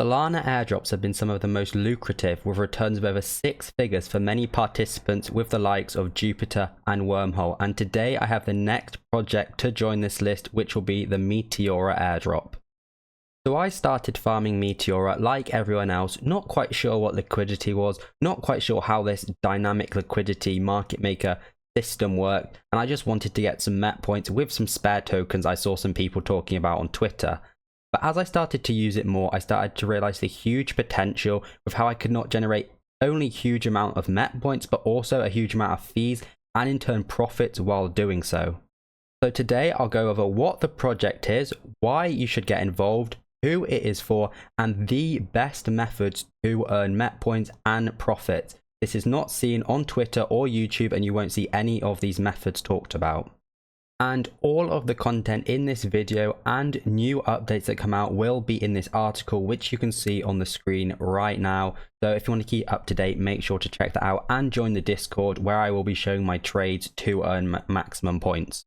Solana airdrops have been some of the most lucrative, with returns of over 6 figures for many participants with the likes of Jupiter and Wormhole, and today I have the next project to join this list, which will be the Meteora Airdrop. So I started farming Meteora like everyone else, not quite sure what liquidity was, not quite sure how this dynamic liquidity market maker system worked, and I just wanted to get some MET points with some spare tokens I saw some people talking about on Twitter. But as I started to use it more, I started to realize the huge potential with how I could not generate only a huge amount of MET points, but also a huge amount of fees and in turn profits while doing so. So today I'll go over what the project is, why you should get involved, who it is for, and the best methods to earn MET points and profits. This is not seen on Twitter or YouTube, and you won't see any of these methods talked about. And all of the content in this video and new updates that come out will be in this article, which you can see on the screen right now. So if you want to keep up to date, make sure to check that out and join the Discord, where I will be showing my trades to earn maximum points.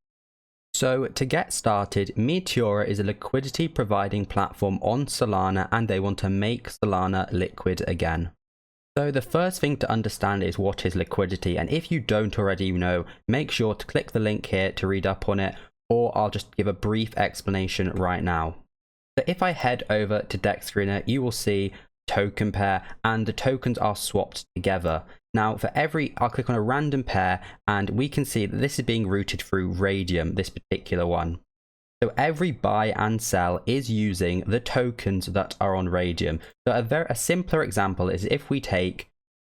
So to get started, Meteora is a liquidity providing platform on Solana, and they want to make Solana liquid again. So the first thing to understand is what is liquidity, and if you don't already know, make sure to click the link here to read up on it, or I'll just give a brief explanation right now. So if I head over to Dex Screener, you will see token pair, and the tokens are swapped together. Now I'll click on a random pair, and we can see that this is being routed through Radium, this particular one. So every buy and sell is using the tokens that are on Radium. So a simpler example is if we take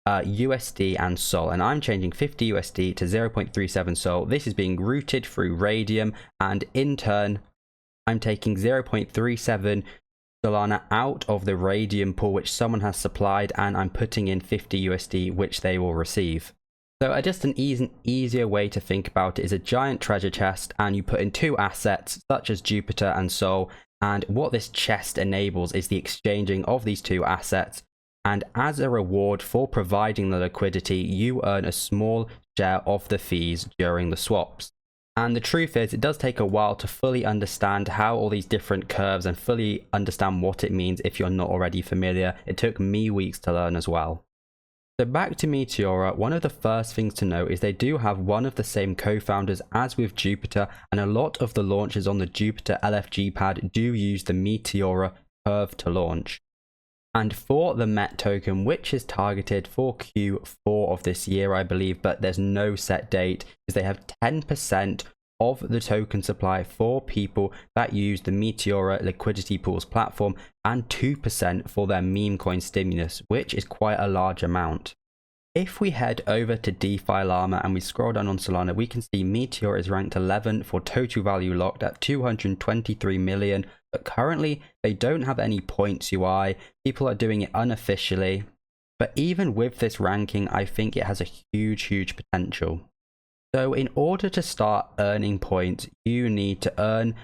USD and Sol, and I'm changing 50 USD to 0.37 Sol. This is being routed through Radium, and in turn, I'm taking 0.37 Solana out of the Radium pool, which someone has supplied, and I'm putting in 50 USD, which they will receive. So just an easier way to think about it is a giant treasure chest, and you put in two assets such as Jupiter and Sol, and what this chest enables is the exchanging of these two assets, and as a reward for providing the liquidity, you earn a small share of the fees during the swaps. And the truth is, it does take a while to fully understand how all these different curves and fully understand what it means if you're not already familiar. It took me weeks to learn as well. So back to Meteora, one of the first things to note is they do have one of the same co-founders as with Jupiter, and a lot of the launches on the Jupiter LFG pad do use the Meteora curve to launch. And for the MET token, which is targeted for Q4 of this year, I believe, but there's no set date, is they have 10% of the token supply for people that use the Meteora liquidity pools platform, and 2% for their memecoin stimulus, which is quite a large amount. If we head over to DeFi Llama and we scroll down on Solana, we can see Meteora is ranked 11 for total value locked at 223 million, but currently they don't have any points UI. People are doing it unofficially, but even with this ranking, I think it has a huge potential. So in order to start earning points, you need to earn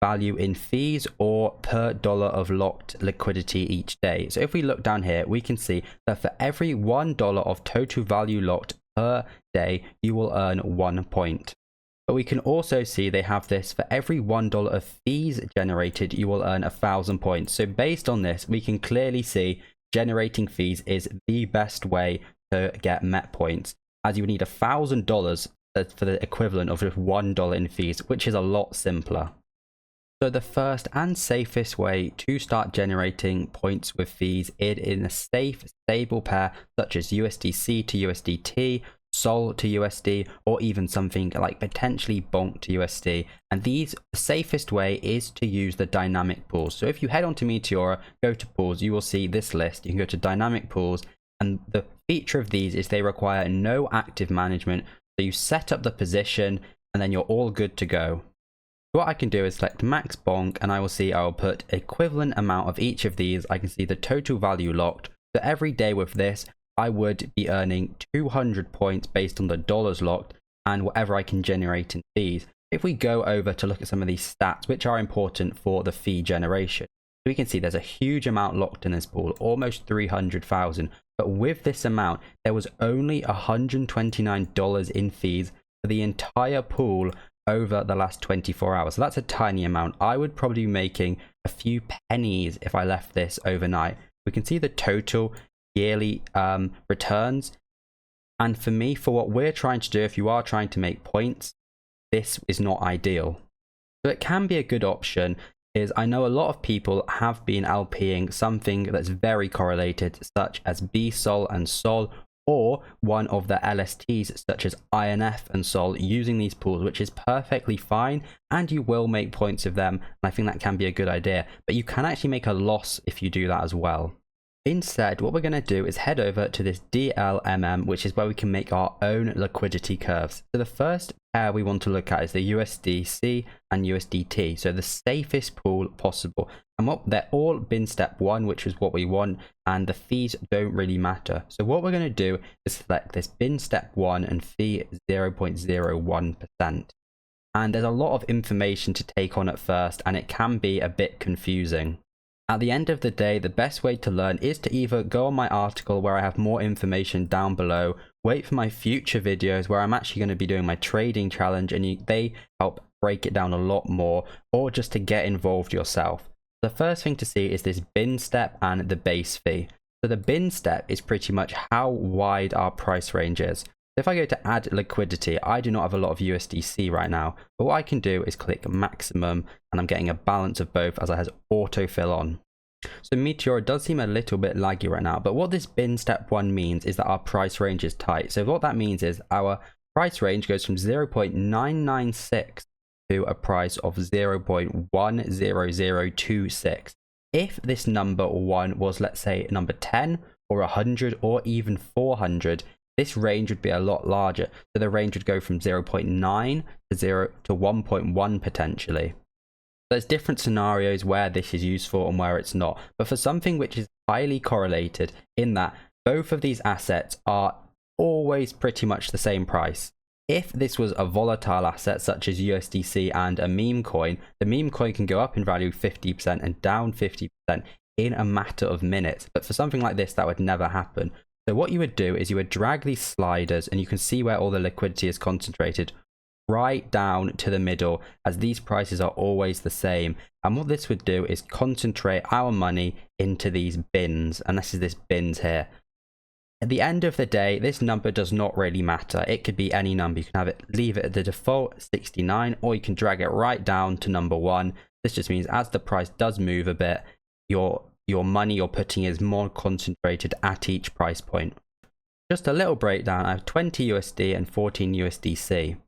value in fees or per dollar of locked liquidity each day. So if we look down here, we can see that for every $1 of total value locked per day, you will earn 1 point. But we can also see they have this: for every $1 of fees generated, you will earn 1,000 points. So based on this, we can clearly see generating fees is the best way to get MET points, as you would need $1,000 for the equivalent of just $1 in fees, which is a lot simpler. So the first and safest way to start generating points with fees is in a safe, stable pair such as USDC to USDT, Sol to USD, or even something like potentially Bonk to USD. And the safest way is to use the dynamic pools. So if you head on to Meteora, go to pools, you will see this list. You can go to dynamic pools, and the feature of these is they require no active management. So you set up the position and then you're all good to go. What I can do is select max bonk, and I will see I will put equivalent amount of each of these. I can see the total value locked. So every day with this, I would be earning 200 points based on the dollars locked and whatever I can generate in fees. If we go over to look at some of these stats, which are important for the fee generation, we can see there's a huge amount locked in this pool, almost 300,000. But with this amount, there was only $129 in fees for the entire pool over the last 24 hours. So that's a tiny amount. I would probably be making a few pennies if I left this overnight. We can see the total yearly returns. And for me, for what we're trying to do, if you are trying to make points, this is not ideal. So it can be a good option. Is I know a lot of people have been LPing something that's very correlated, such as BSOL and SOL, or one of the LSTs such as INF and SOL, using these pools, which is perfectly fine, and you will make points of them, and I think that can be a good idea. But you can actually make a loss if you do that as well. Instead, what we're going to do is head over to this DLMM, which is where we can make our own liquidity curves. So the first pair we want to look at is the USDC and USDT, so the safest pool possible. And they're all bin step 1, which is what we want, and the fees don't really matter. So what we're going to do is select this bin step 1 and fee 0.01%. And there's a lot of information to take on at first, and it can be a bit confusing. At the end of the day, the best way to learn is to either go on my article where I have more information down below, wait for my future videos where I'm actually going to be doing my trading challenge and they help break it down a lot more, or just to get involved yourself. The first thing to see is this bin step and the base fee. So the bin step is pretty much how wide our price range is. If I go to add liquidity, I do not have a lot of USDC right now, but what I can do is click maximum, and I'm getting a balance of both as it has autofill on. So Meteora does seem a little bit laggy right now, but what this bin step 1 means is that our price range is tight. So what that means is our price range goes from 0.996 to a price of 0.10026. If this number 1 was, let's say, number 10 or 100 or even 400, this range would be a lot larger. So the range would go from 0.9 to 1.1 potentially. There's different scenarios where this is useful and where it's not. But for something which is highly correlated in that both of these assets are always pretty much the same price. If this was a volatile asset such as USDC and a meme coin, the meme coin can go up in value 50% and down 50% in a matter of minutes. But for something like this, that would never happen. So what you would do is you would drag these sliders, and you can see where all the liquidity is concentrated right down to the middle, as these prices are always the same. And what this would do is concentrate our money into these bins, and this is this bins here. At the end of the day, this number does not really matter. It could be any number. You can have it, leave it at the default 69, or you can drag it right down to number 1. This just means as the price does move a bit, your money you're putting is more concentrated at each price point. Just a little breakdown, I have 20 USD and 14 USDC.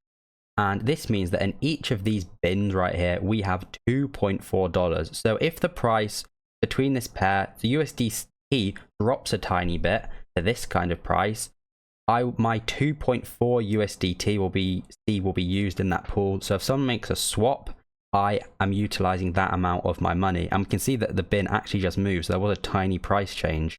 And this means that in each of these bins right here, we have $2.4. So if the price between this pair, the USDC drops a tiny bit to this kind of price, my 2.4 USDT will be used in that pool. So if someone makes a swap, I am utilizing that amount of my money. And we can see that the bin actually just moves. So there was a tiny price change.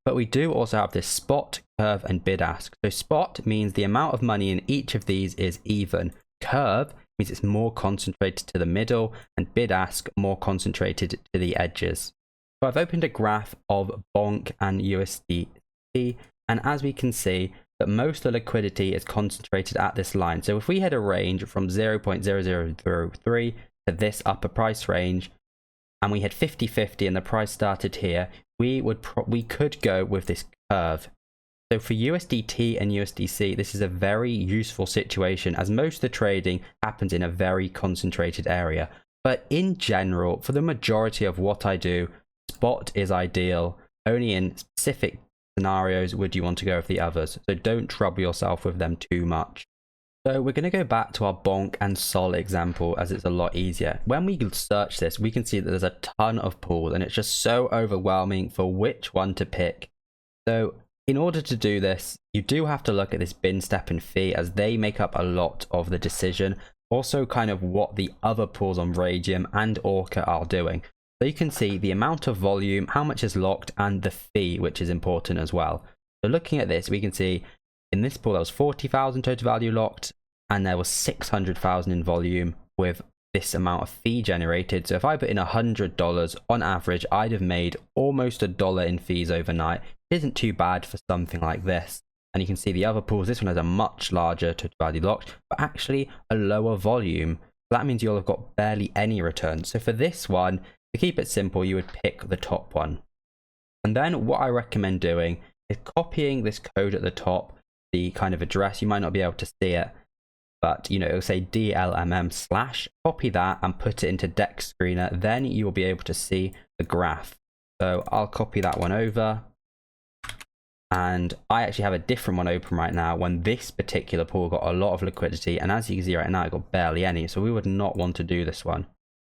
But we do also have this spot, curve, and bid ask. So spot means the amount of money in each of these is even. Curve means it's more concentrated to the middle, and bid ask more concentrated to the edges. So I've opened a graph of BONK and USDT, and as we can see, that most of the liquidity is concentrated at this line. So if we had a range from 0.0003 to this upper price range, and we had 50-50 and the price started here, we could go with this curve. So for USDT and USDC, this is a very useful situation, as most of the trading happens in a very concentrated area. But in general, for the majority of what I do, spot is ideal. Only in specific scenarios would you want to go with the others. So don't trouble yourself with them too much. So we're going to go back to our BONK and SOL example, as it's a lot easier. When we search this, we can see that there's a ton of pools, and it's just so overwhelming for which one to pick. So in order to do this, you do have to look at this bin step and fee, as they make up a lot of the decision. Also kind of what the other pools on Radium and Orca are doing. So you can see the amount of volume, how much is locked, and the fee, which is important as well. So looking at this, we can see in this pool there was 40,000 total value locked, and there was 600,000 in volume with this amount of fee generated. So if I put in $100 on average, I'd have made almost $1 in fees overnight. It isn't too bad for something like this. And you can see the other pools, this one has a much larger total value locked, but actually a lower volume. That means you'll have got barely any return. So for this one, to keep it simple, you would pick the top one. And then what I recommend doing is copying this code at the top, the kind of address. You might not be able to see it, but you know, it'll say DLMM/, copy that and put it into Dex Screener. Then you will be able to see the graph. So I'll copy that one over. And I actually have a different one open right now when this particular pool got a lot of liquidity. And as you can see right now, it got barely any. So we would not want to do this one.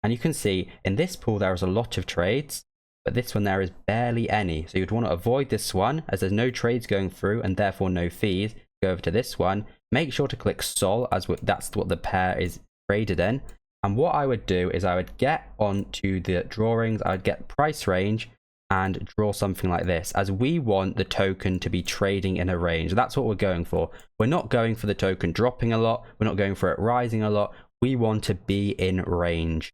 And you can see in this pool, there is a lot of trades, but this one there is barely any. So you'd want to avoid this one as there's no trades going through and therefore no fees. Go over to this one. Make sure to click Sol as that's what the pair is traded in. And what I would do is I would get onto the drawings. I would get price range and draw something like this, as we want the token to be trading in a range. That's what we're going for. We're not going for the token dropping a lot. We're not going for it rising a lot. We want to be in range.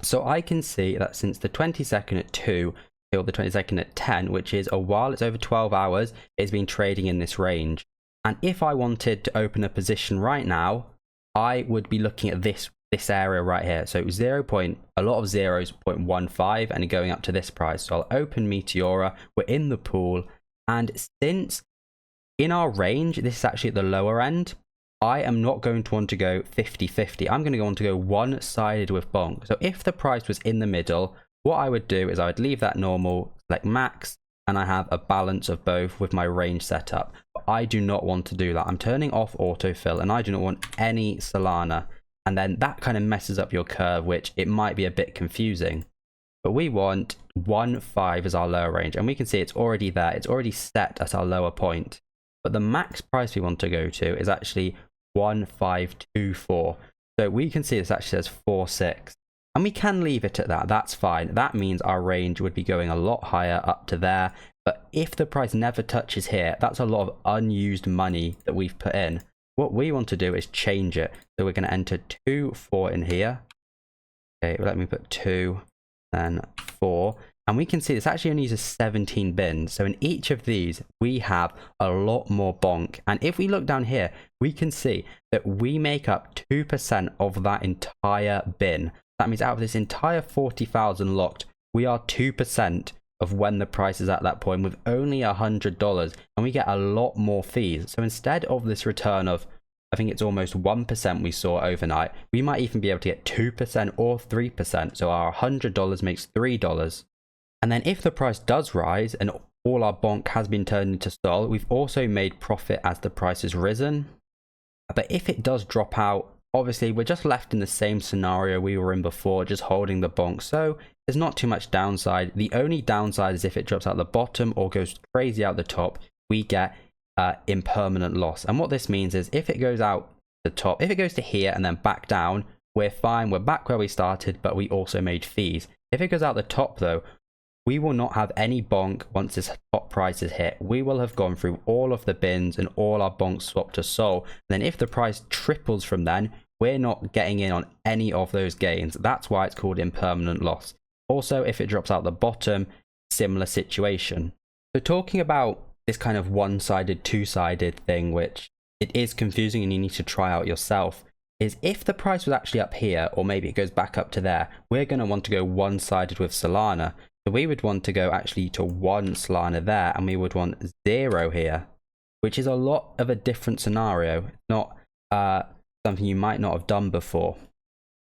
So I can see that since the 22nd at 2 till the 22nd at 10, which is a while, it's over 12 hours, it's been trading in this range. And if I wanted to open a position right now, I would be looking at this area right here. So a lot of zeros, 0.15, and going up to this price. So I'll open Meteora. We're in the pool. And since in our range, this is actually at the lower end, I am not going to want to go 50-50. I'm going to want to go one-sided with bonk. So if the price was in the middle, what I would do is I would leave that normal, select max, and I have a balance of both with my range set up. But I do not want to do that. I'm turning off autofill, and I do not want any Solana. And then that kind of messes up your curve, which it might be a bit confusing. But we want 1.5 as our lower range. And we can see it's already there. It's already set at our lower point. But the max price we want to go to is actually 1.524. So we can see this actually says 4.6. And we can leave it at that. That's fine. That means our range would be going a lot higher up to there. But if the price never touches here, that's a lot of unused money that we've put in. What we want to do is change it. So we're going to enter 2.4 in here. Okay, let me put 2, then 4. And we can see this actually only uses 17 bins. So in each of these, we have a lot more bonk. And if we look down here, we can see that we make up 2% of that entire bin. That means out of this entire 40,000 locked, we are 2% of when the price is at that point with only $100, and we get a lot more fees. So instead of this return of, I think it's almost 1% we saw overnight, we might even be able to get 2% or 3%. So our $100 makes $3. And then if the price does rise and all our bonk has been turned into Sol, we've also made profit as the price has risen. But if it does drop out, obviously we're just left in the same scenario we were in before, just holding the bonk. So there's not too much downside. The only downside is if it drops out the bottom or goes crazy out the top, we get impermanent loss. And what this means is if it goes out the top, if it goes to here and then back down, we're fine. We're back where we started, but we also made fees. If it goes out the top though, we will not have any bonk once this top price is hit. We will have gone through all of the bins and all our bonks swapped to Sol. And then if the price triples from then, we're not getting in on any of those gains. That's why it's called impermanent loss. Also, if it drops out the bottom, similar situation. So talking about this kind of one-sided, two-sided thing, which it is confusing and you need to try out yourself, is if the price was actually up here, or maybe it goes back up to there, we're going to want to go one-sided with Solana. So we would want to go actually to 1 Solana there, and we would want 0 here, which is a lot of a different scenario. It's not something you might not have done before.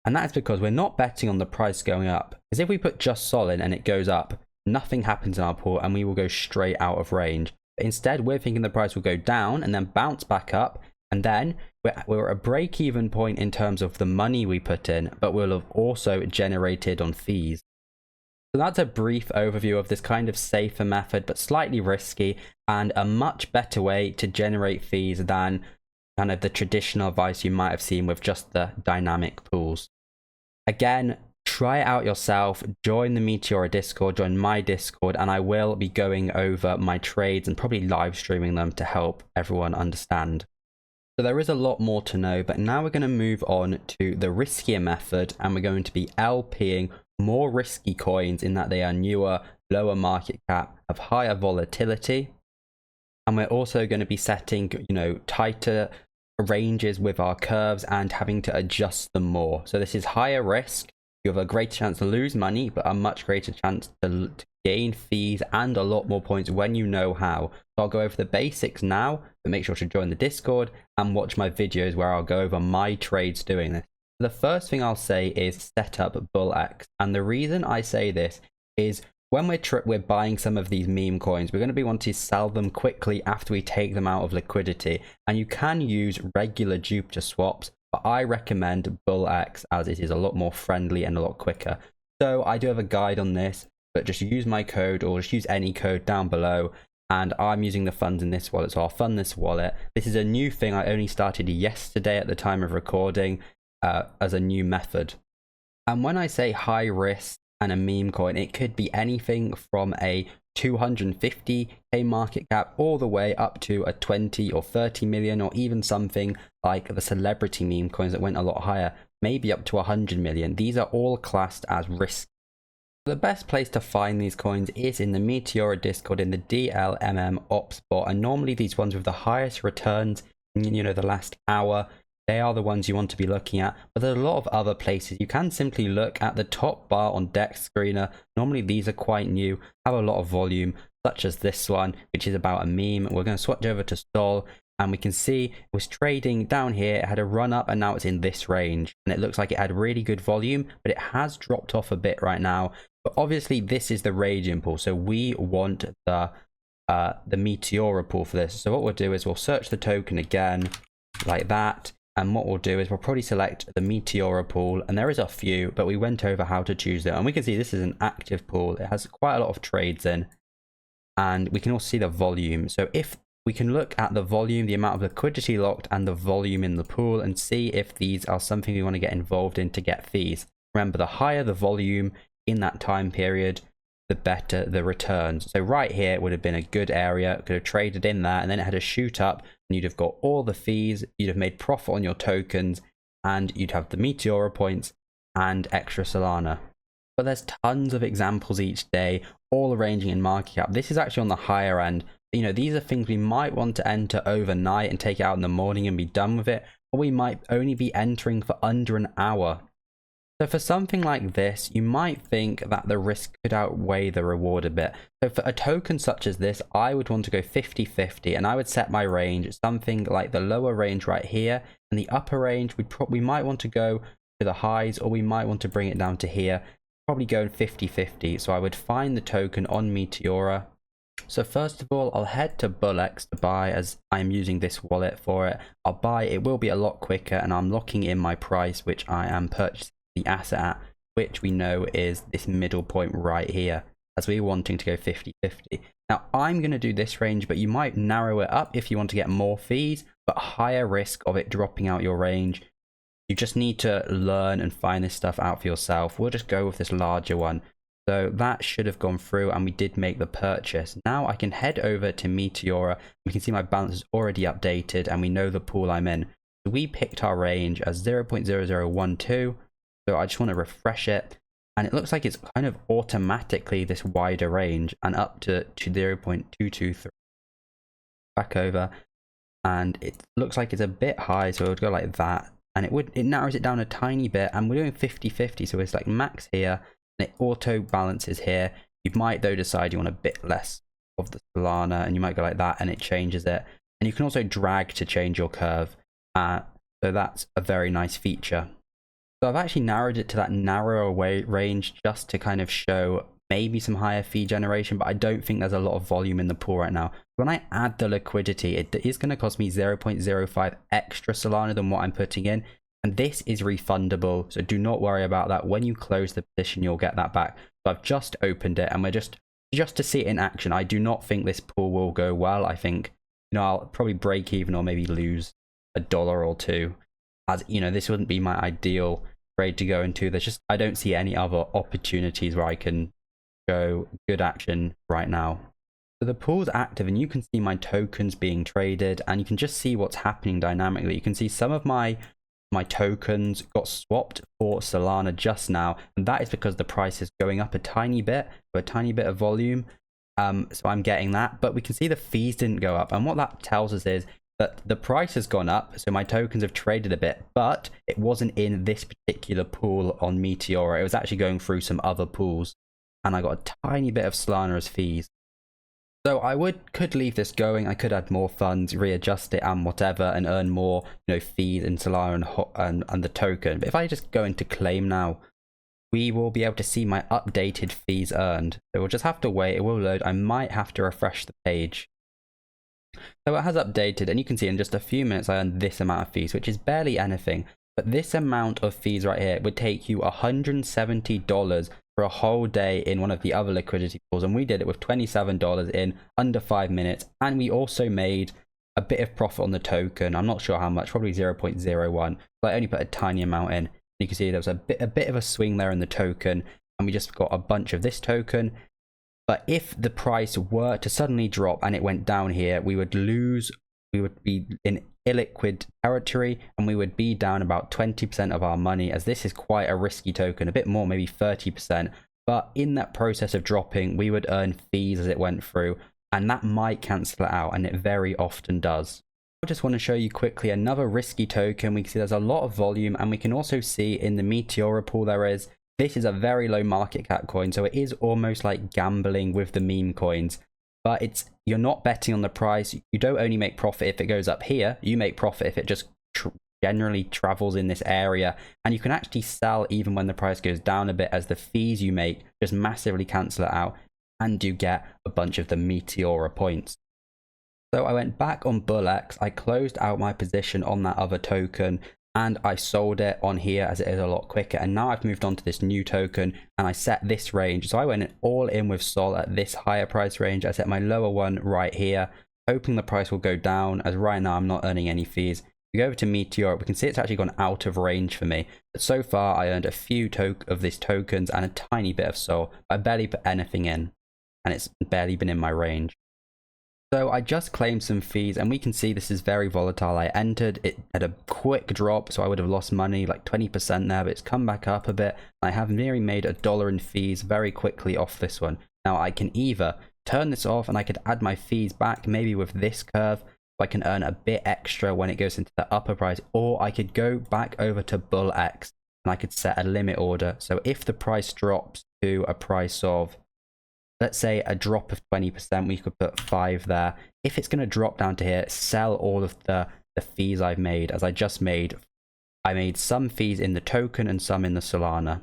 And that is because we're not betting on the price going up. Because if we put just Sol in and it goes up, nothing happens in our pool and we will go straight out of range. But instead, we're thinking the price will go down and then bounce back up. And then we're at a break-even point in terms of the money we put in, but we'll have also generated on fees. So that's a brief overview of this kind of safer method, but slightly risky and a much better way to generate fees than kind of the traditional advice you might have seen with just the dynamic pools. Again, try it out yourself, join the Meteora Discord, join my Discord, and I will be going over my trades and probably live streaming them to help everyone understand. So there is a lot more to know, but now we're going to move on to the riskier method, and we're going to be LPing more risky coins in that they are newer, lower market cap, have higher volatility. And we're also going to be setting, tighter ranges with our curves and having to adjust them more. So this is higher risk. You have a greater chance to lose money, but a much greater chance to gain fees and a lot more points when you know how. So I'll go over the basics now, but make sure to join the Discord and watch my videos where I'll go over my trades doing this. The first thing I'll say is set up BullX. And the reason I say this is when we're buying some of these meme coins, we're going to be wanting to sell them quickly after we take them out of liquidity. And you can use regular Jupiter swaps, but I recommend BullX as it is a lot more friendly and a lot quicker. So I do have a guide on this, but just use my code or just use any code down below. And I'm using the funds in this wallet, so I'll fund this wallet. This is a new thing. I only started yesterday at the time of recording as a new method. And when I say high risk and a meme coin, it could be anything from a 250k market cap all the way up to a 20 or 30 million, or even something like the celebrity meme coins that went a lot higher, maybe up to 100 million. These are all classed as risk. The best place to find these coins is in the Meteora Discord in the DLMM ops bot, and normally these ones with the highest returns in the last hour, they are the ones you want to be looking at. But there's a lot of other places. You can simply look at the top bar on Dex Screener. Normally these are quite new, have a lot of volume, such as this one, which is about a meme. We're going to switch over to Sol, and we can see it was trading down here. It had a run up and now it's in this range, and it looks like it had really good volume, but it has dropped off a bit right now. But obviously this is the raging pool, so we want the Meteora pool for this. So what we'll do is we'll search the token again like that. And what we'll do is we'll probably select the Meteora pool, and there is a few, but we went over how to choose it. And we can see this is an active pool. It has quite a lot of trades in, and we can also see the volume. So if we can look at the volume, the amount of liquidity locked and the volume in the pool, and see if these are something we want to get involved in to get fees. Remember, the higher the volume in that time period, the better the returns. So right here it would have been a good area, could have traded in that, and then it had a shoot up, and you'd have got all the fees, you'd have made profit on your tokens, and you'd have the Meteora points and extra Solana. But there's tons of examples each day, all ranging in market cap. This is actually on the higher end. These are things we might want to enter overnight and take it out in the morning and be done with it, or we might only be entering for under an hour. So for something like this, you might think that the risk could outweigh the reward a bit. So for a token such as this, I would want to go 50-50, and I would set my range something like the lower range right here, and the upper range we might want to go to the highs, or we might want to bring it down to here, probably going 50-50. So I would find the token on Meteora. So first of all, I'll head to BullX to buy, as I'm using this wallet for it. I'll buy, it will be a lot quicker, and I'm locking in my price, which I am purchasing the asset at, which we know is this middle point right here, as we're wanting to go 50-50. Now I'm going to do this range, but you might narrow it up if you want to get more fees, but higher risk of it dropping out your range. You just need to learn and find this stuff out for yourself. We'll just go with this larger one. So that should have gone through, and we did make the purchase. Now I can head over to Meteora. We can see my balance is already updated, and we know the pool I'm in. So we picked our range as 0.0012. So I just want to refresh it, and it looks like it's kind of automatically this wider range and up to 0.223. Back over, and it looks like it's a bit high, so it would go like that, and it narrows it down a tiny bit, and we're doing 50-50, so it's like max here, and it auto balances here. You might though decide you want a bit less of the Solana, and you might go like that, and it changes it. And you can also drag to change your curve, so that's a very nice feature. So I've actually narrowed it to that narrower range just to kind of show maybe some higher fee generation, but I don't think there's a lot of volume in the pool right now. When I add the liquidity, it is going to cost me 0.05 extra Solana than what I'm putting in, and this is refundable, so do not worry about that. When you close the position, you'll get that back. So I've just opened it, and we're just to see it in action. I do not think this pool will go well. I think I'll probably break even or maybe lose $1 or $2. As this wouldn't be my ideal trade to go into. I don't see any other opportunities where I can show good action right now. So the pool's active, and you can see my tokens being traded, and you can just see what's happening dynamically. You can see some of my tokens got swapped for Solana just now, and that is because the price is going up a tiny bit with a tiny bit of volume. So I'm getting that, but we can see the fees didn't go up. And what that tells us is that the price has gone up, so my tokens have traded a bit, but it wasn't in this particular pool on Meteora. It was actually going through some other pools, and I got a tiny bit of Solana as fees. So I could leave this going. I could add more funds, readjust it and whatever, and earn more, fees in Solana and the token. But if I just go into claim now, we will be able to see my updated fees earned. So we'll just have to wait. It will load. I might have to refresh the page. So it has updated, and you can see in just a few minutes I earned this amount of fees, which is barely anything. But this amount of fees right here would take you $170 for a whole day in one of the other liquidity pools, and we did it with $27 in under 5 minutes, and we also made a bit of profit on the token. I'm not sure how much, probably 0.01, but I only put a tiny amount in. You can see there was a bit of a swing there in the token, and we just got a bunch of this token. But if the price were to suddenly drop and it went down here, we would lose. We would be in illiquid territory, and we would be down about 20% of our money, as this is quite a risky token, a bit more, maybe 30%. But in that process of dropping, we would earn fees as it went through, and that might cancel it out, and it very often does. I just want to show you quickly another risky token. We can see there's a lot of volume, and we can also see in the Meteora pool this is a very low market cap coin, so it is almost like gambling with the meme coins. But you're not betting on the price. You don't only make profit if it goes up here. You make profit if it just generally travels in this area. And you can actually sell even when the price goes down a bit, as the fees you make just massively cancel it out, and you get a bunch of the Meteora points. So I went back on BullX. I closed out my position on that other token, and I sold it on here as it is a lot quicker. And now I've moved on to this new token, and I set this range. So I went all in with Sol at this higher price range. I set my lower one right here, hoping the price will go down, as right now I'm not earning any fees. We go over to Meteor, we can see it's actually gone out of range for me. But so far I earned a few of these tokens and a tiny bit of Sol. I barely put anything in, and it's barely been in my range. So I just claimed some fees, and we can see this is very volatile. I entered it at a quick drop, so I would have lost money, like 20% there, but it's come back up a bit. I have nearly made $1 in fees very quickly off this one. Now I can either turn this off, and I could add my fees back, maybe with this curve, so I can earn a bit extra when it goes into the upper price, or I could go back over to BullX, and I could set a limit order. So if the price drops to a price of, let's say, a drop of 20%, we could put 5 there. If it's going to drop down to here, sell all of the fees I've made, as I made some fees in the token and some in the Solana.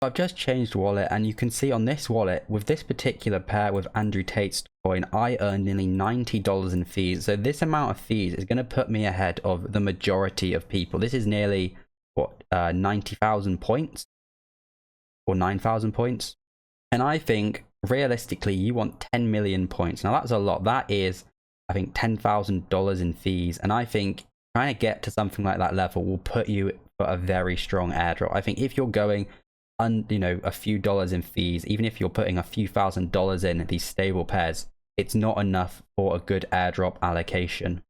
I've just changed wallet, and you can see on this wallet, with this particular pair with Andrew Tate's coin, I earned nearly $90 in fees. So this amount of fees is going to put me ahead of the majority of people. This is nearly, 90,000 points? Or 9,000 points? And I think, realistically, you want 10 million points. Now that's a lot. That is, I think, $10,000 in fees. And I think trying to get to something like that level will put you for a very strong airdrop. I think if you're going a few dollars in fees, even if you're putting a few $1,000s in these stable pairs, it's not enough for a good airdrop allocation.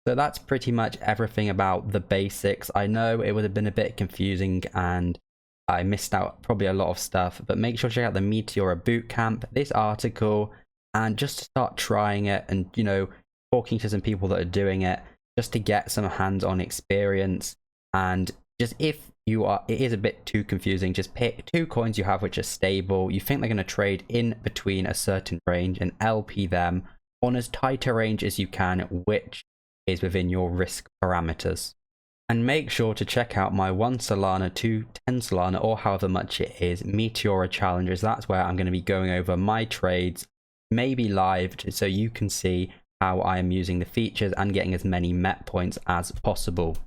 So that's pretty much everything about the basics. I know it would have been a bit confusing, and I missed out probably a lot of stuff, but make sure to check out the Meteora Bootcamp, this article, and just to start trying it and, talking to some people that are doing it, just to get some hands-on experience. And just it is a bit too confusing, just pick 2 coins you have which are stable, you think they're going to trade in between a certain range, and LP them on as tight a range as you can, which is within your risk parameters. And make sure to check out my 1 Solana to 10 Solana, or however much it is, Meteora challenges. That's where I'm going to be going over my trades, maybe live, so you can see how I am using the features and getting as many MEP points as possible.